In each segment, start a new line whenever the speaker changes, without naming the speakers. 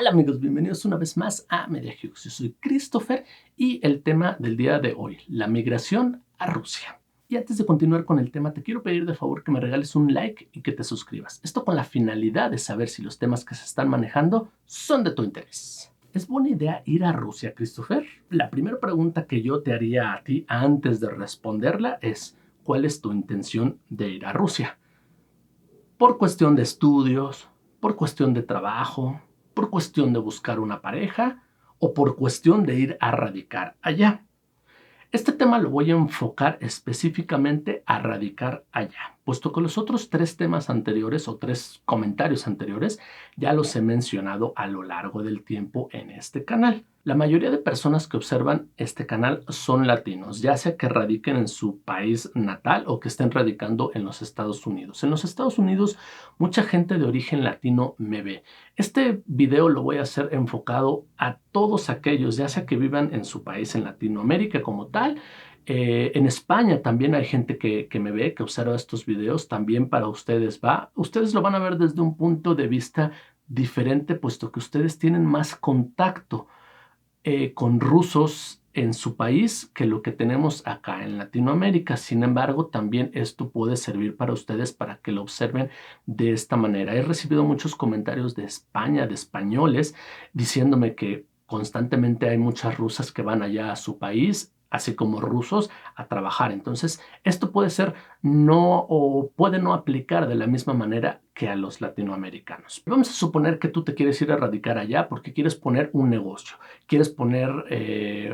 Hola amigos, bienvenidos una vez más a Media Hughes. Yo soy Christopher y el tema del día de hoy, la migración a Rusia. Y antes de continuar con el tema, te quiero pedir de favor que me regales un like y que te suscribas. Esto con la finalidad de saber si los temas que se están manejando son de tu interés. ¿Es buena idea ir a Rusia, Christopher? La primera pregunta que yo te haría a ti antes de responderla es, ¿cuál es tu intención de ir a Rusia? ¿Por cuestión de estudios, por cuestión de trabajo, por cuestión de buscar una pareja o por cuestión de ir a radicar allá? Este tema lo voy a enfocar específicamente a radicar allá, puesto que los otros tres temas anteriores o tres comentarios anteriores ya los he mencionado a lo largo del tiempo en este canal. La mayoría de personas que observan este canal son latinos, ya sea que radiquen en su país natal o que estén radicando en los Estados Unidos. En los Estados Unidos, mucha gente de origen latino me ve. Este video lo voy a hacer enfocado a todos aquellos, ya sea que vivan en su país en Latinoamérica como tal. En España también hay gente que me ve, que observa estos videos. También para ustedes va. Ustedes lo van a ver desde un punto de vista diferente, puesto que ustedes tienen más contacto con rusos en su país que lo que tenemos acá en Latinoamérica. Sin embargo, también esto puede servir para ustedes para que lo observen de esta manera. He recibido muchos comentarios de España, de españoles, diciéndome que constantemente hay muchas rusas que van allá a su país, así como rusos, a trabajar. Entonces, esto puede ser no o puede no aplicar de la misma manera que a los latinoamericanos. Vamos a suponer que tú te quieres ir a radicar allá porque quieres poner un negocio, quieres poner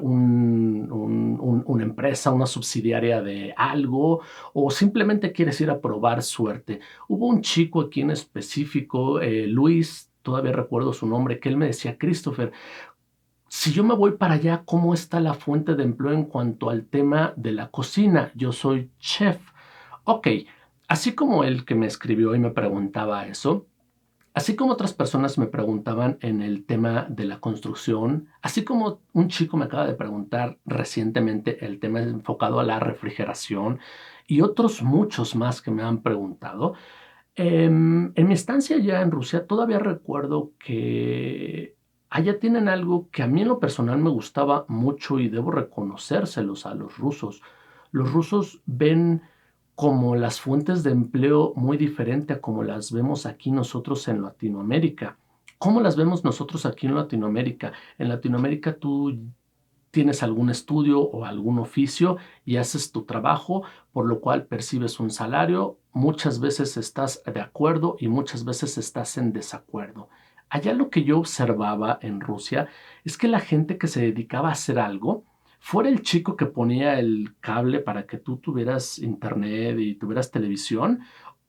una empresa, una subsidiaria de algo, o simplemente quieres ir a probar suerte. Hubo un chico aquí en específico, Luis, todavía recuerdo su nombre, que él me decía, Christopher, si yo me voy para allá, ¿cómo está la fuente de empleo en cuanto al tema de la cocina? Yo soy chef. Ok, así como el que me escribió y me preguntaba eso, así como otras personas me preguntaban en el tema de la construcción, así como un chico me acaba de preguntar recientemente el tema enfocado a la refrigeración y otros muchos más que me han preguntado, en mi estancia allá en Rusia todavía recuerdo que allá tienen algo que a mí en lo personal me gustaba mucho y debo reconocérselos a los rusos. Los rusos ven como las fuentes de empleo muy diferente a como las vemos aquí nosotros en Latinoamérica. ¿Cómo las vemos nosotros aquí en Latinoamérica? En Latinoamérica tú tienes algún estudio o algún oficio y haces tu trabajo, por lo cual percibes un salario. Muchas veces estás de acuerdo y muchas veces estás en desacuerdo. Allá lo que yo observaba en Rusia es que la gente que se dedicaba a hacer algo, fuera el chico que ponía el cable para que tú tuvieras internet y tuvieras televisión,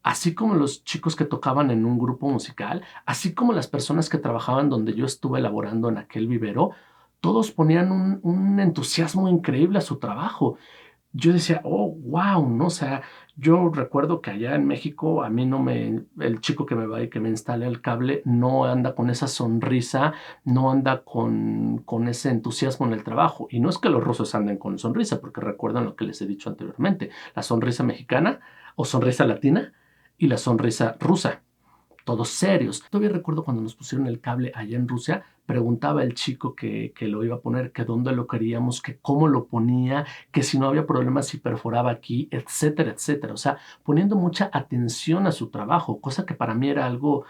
así como los chicos que tocaban en un grupo musical, así como las personas que trabajaban donde yo estuve elaborando en aquel vivero, todos ponían un entusiasmo increíble a su trabajo. Yo decía, oh, wow, ¿no? O sea, yo recuerdo que allá en México a mí no me, el chico que me va y que me instale el cable no anda con esa sonrisa, no anda con ese entusiasmo en el trabajo. Y no es que los rusos anden con sonrisa, porque recuerdan lo que les he dicho anteriormente, la sonrisa mexicana o sonrisa latina y la sonrisa rusa, todos serios. Todavía recuerdo cuando nos pusieron el cable allá en Rusia, preguntaba el chico que lo iba a poner, que dónde lo queríamos, que cómo lo ponía, que si no había problemas si perforaba aquí, etcétera, etcétera. O sea, poniendo mucha atención a su trabajo, cosa que para mí era algo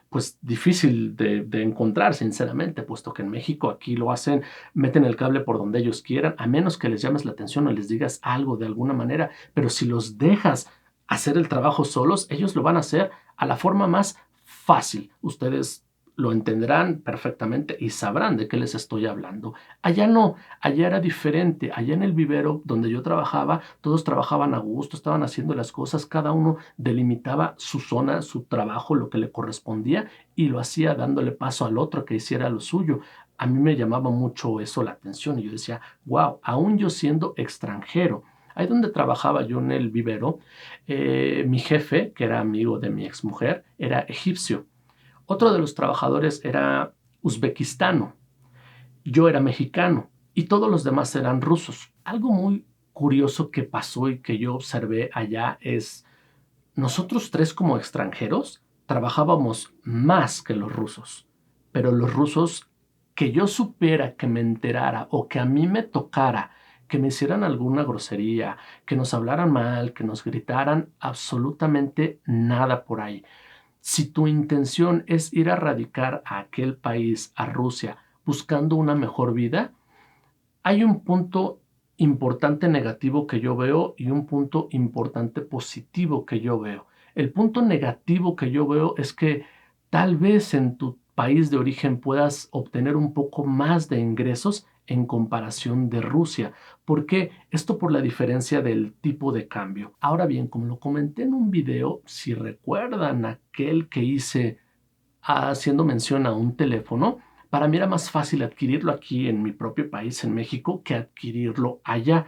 pues difícil de encontrar, sinceramente, puesto que en México aquí lo hacen, meten el cable por donde ellos quieran, a menos que les llames la atención o les digas algo de alguna manera, pero si los dejas hacer el trabajo solos, ellos lo van a hacer a la forma más fácil. Ustedes lo entenderán perfectamente y sabrán de qué les estoy hablando. Allá no, allá era diferente. Allá en el vivero donde yo trabajaba, todos trabajaban a gusto, estaban haciendo las cosas, cada uno delimitaba su zona, su trabajo, lo que le correspondía y lo hacía dándole paso al otro que hiciera lo suyo. A mí me llamaba mucho eso la atención y yo decía, wow, aún yo siendo extranjero, ahí donde trabajaba yo en el vivero, mi jefe, que era amigo de mi exmujer, era egipcio. Otro de los trabajadores era uzbekistano. Yo era mexicano y todos los demás eran rusos. Algo muy curioso que pasó y que yo observé allá es, nosotros tres como extranjeros trabajábamos más que los rusos. pero los rusos, que yo supiera, que me enterara o que a mí me tocara que me hicieran alguna grosería, que nos hablaran mal, que nos gritaran, absolutamente nada por ahí. Si tu intención es ir a radicar a aquel país, a Rusia, buscando una mejor vida, hay un punto importante negativo que yo veo y un punto importante positivo que yo veo. El punto negativo que yo veo es que tal vez en tu país de origen puedas obtener un poco más de ingresos en comparación de Rusia. ¿Por qué? Esto por la diferencia del tipo de cambio. Ahora bien, como lo comenté en un video, si recuerdan aquel que hice haciendo mención a un teléfono, para mí era más fácil adquirirlo aquí en mi propio país, en México, que adquirirlo allá,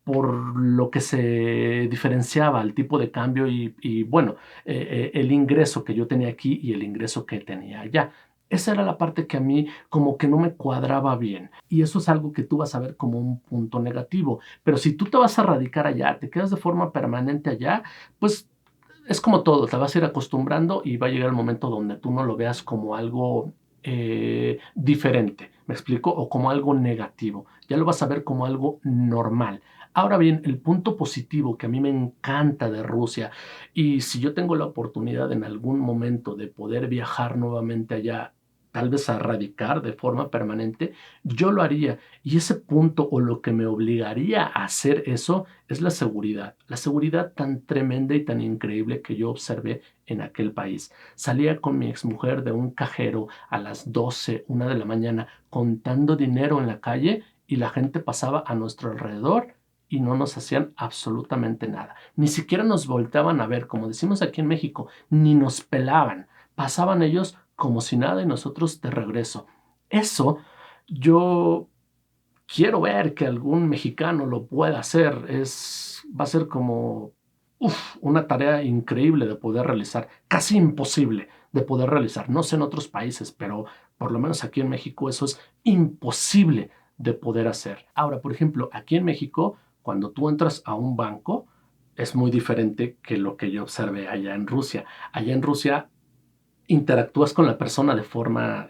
por lo que se diferenciaba el tipo de cambio y bueno, el ingreso que yo tenía aquí y el ingreso que tenía allá. Esa era la parte que a mí como que no me cuadraba bien. Y eso es algo que tú vas a ver como un punto negativo. Pero si tú te vas a radicar allá, te quedas de forma permanente allá, pues es como todo, te vas a ir acostumbrando y va a llegar el momento donde tú no lo veas como algo diferente, ¿me explico? O como algo negativo. Ya lo vas a ver como algo normal. Ahora bien, el punto positivo que a mí me encanta de Rusia, y si yo tengo la oportunidad en algún momento de poder viajar nuevamente allá, tal vez a radicar de forma permanente, yo lo haría. Y ese punto o lo que me obligaría a hacer eso es la seguridad tan tremenda y tan increíble que yo observé en aquel país. Salía con mi exmujer de un cajero a las 12, 1 de la mañana, contando dinero en la calle y la gente pasaba a nuestro alrededor y no nos hacían absolutamente nada. Ni siquiera nos volteaban a ver, como decimos aquí en México, ni nos pelaban. Pasaban ellos como si nada y nosotros de regreso. Eso yo quiero ver que algún mexicano lo pueda hacer. Va a ser como una tarea increíble de poder realizar, casi imposible de poder realizar. No sé en otros países, pero por lo menos aquí en México eso es imposible de poder hacer. Ahora, por ejemplo, aquí en México, cuando tú entras a un banco, es muy diferente que lo que yo observé allá en Rusia. Allá en Rusia interactúas con la persona de forma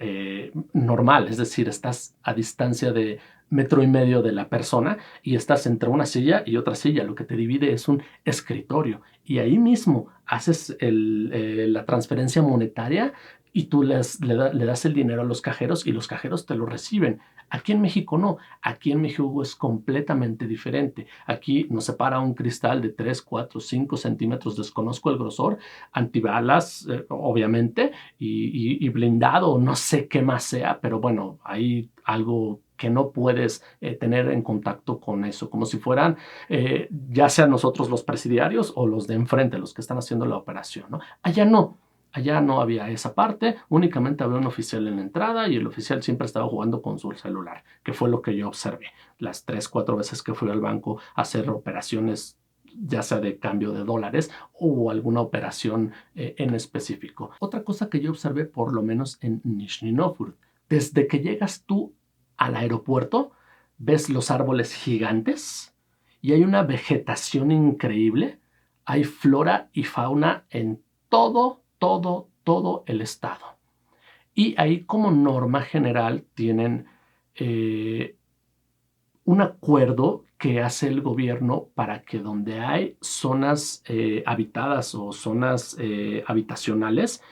normal, es decir, estás a distancia de 1,5 metros de la persona y estás entre una silla y otra silla. Lo que te divide es un escritorio y ahí mismo haces la transferencia monetaria y tú le das el dinero a los cajeros y los cajeros te lo reciben. Aquí en México no, aquí en México es completamente diferente. Aquí nos separa un cristal de 3, 4, 5 centímetros, desconozco el grosor, antibalas, obviamente, y blindado, no sé qué más sea, pero bueno, hay algo que no puedes tener en contacto con eso, como si fueran ya sean nosotros los presidiarios o los de enfrente, los que están haciendo la operación, ¿no? Allá no había esa parte, únicamente había un oficial en la entrada y el oficial siempre estaba jugando con su celular, que fue lo que yo observé las 3, 4 veces que fui al banco a hacer operaciones, ya sea de cambio de dólares o alguna operación en específico. Otra cosa que yo observé, por lo menos en Nizhny Novgorod, desde que llegas tú al aeropuerto, ves los árboles gigantes y hay una vegetación increíble. Hay flora y fauna en todo el estado. Y ahí como norma general tienen un acuerdo que hace el gobierno para que donde hay zonas habitadas o zonas habitacionales,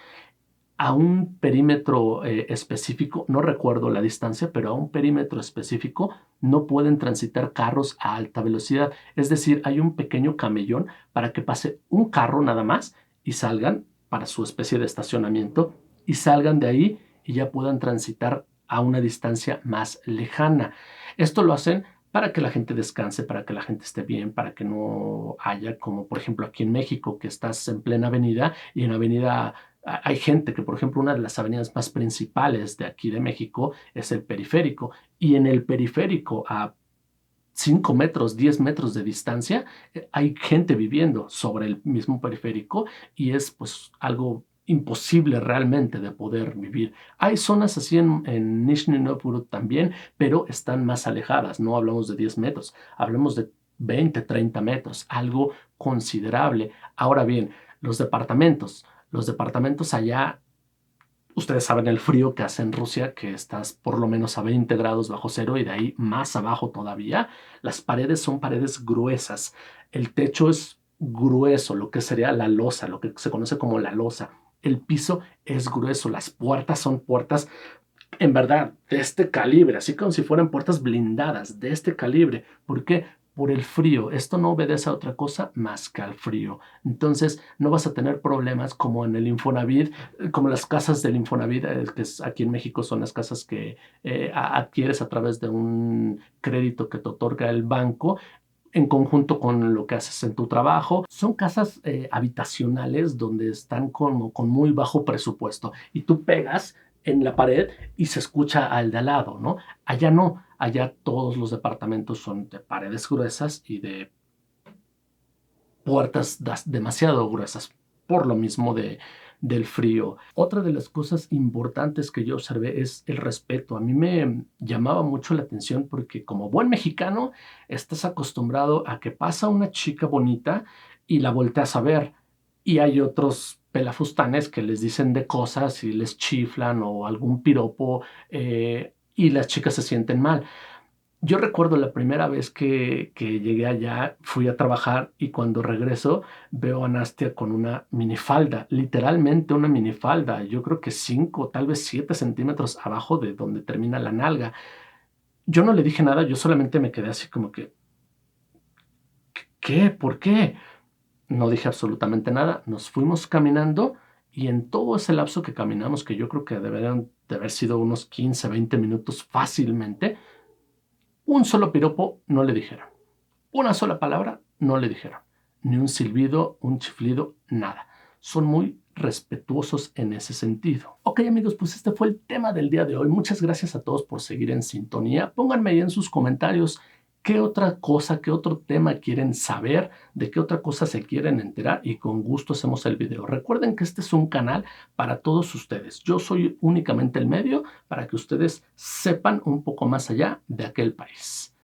a un perímetro específico, no recuerdo la distancia, pero a un perímetro específico no pueden transitar carros a alta velocidad. Es decir, hay un pequeño camellón para que pase un carro nada más y salgan para su especie de estacionamiento y salgan de ahí y ya puedan transitar a una distancia más lejana. Esto lo hacen para que la gente descanse, para que la gente esté bien, para que no haya, como por ejemplo aquí en México, que estás en plena avenida y en avenida hay gente que, por ejemplo, una de las avenidas más principales de aquí de México es el periférico y en el periférico a 5 metros, 10 metros de distancia, hay gente viviendo sobre el mismo periférico y es pues algo imposible realmente de poder vivir. Hay zonas así en Nizhny Novgorod también, pero están más alejadas. No hablamos de 10 metros, hablamos de 20, 30 metros, algo considerable. Ahora bien, los departamentos allá Ustedes saben el frío que hace en Rusia, que estás por lo menos a 20 grados bajo cero y de ahí más abajo todavía. Las paredes son paredes gruesas. El techo es grueso, lo que sería la losa, lo que se conoce como la losa. El piso es grueso, las puertas son puertas en verdad de este calibre, así como si fueran puertas blindadas de este calibre. ¿Por qué? Por el frío. Esto no obedece a otra cosa más que al frío. Entonces no vas a tener problemas como en el Infonavit, como las casas del Infonavit, que es, aquí en México son las casas que adquieres a través de un crédito que te otorga el banco en conjunto con lo que haces en tu trabajo. Son casas habitacionales donde están con muy bajo presupuesto y tú pegas en la pared y se escucha al de al lado, ¿no? Allá no, allá todos los departamentos son de paredes gruesas y de puertas demasiado gruesas, por lo mismo del frío. Otra de las cosas importantes que yo observé es el respeto. A mí me llamaba mucho la atención porque como buen mexicano estás acostumbrado a que pasa una chica bonita y la volteas a ver y hay otros pelafustanes que les dicen de cosas y les chiflan o algún piropo y las chicas se sienten mal. Yo recuerdo la primera vez que llegué allá, fui a trabajar y cuando regreso veo a Nastia con una minifalda, literalmente una minifalda, yo creo que 5, tal vez 7 centímetros abajo de donde termina la nalga. Yo no le dije nada, yo solamente me quedé así como que, ¿qué? ¿Por qué? No dije absolutamente nada, nos fuimos caminando y en todo ese lapso que caminamos, que yo creo que deberían de haber sido unos 15, 20 minutos fácilmente, un solo piropo no le dijeron. Una sola palabra no le dijeron. Ni un silbido, un chiflido, nada. Son muy respetuosos en ese sentido. Ok amigos, pues este fue el tema del día de hoy. Muchas gracias a todos por seguir en sintonía. Pónganme ahí en sus comentarios qué otra cosa, qué otro tema quieren saber, de qué otra cosa se quieren enterar y con gusto hacemos el video. Recuerden que este es un canal para todos ustedes. Yo soy únicamente el medio para que ustedes sepan un poco más allá de aquel país.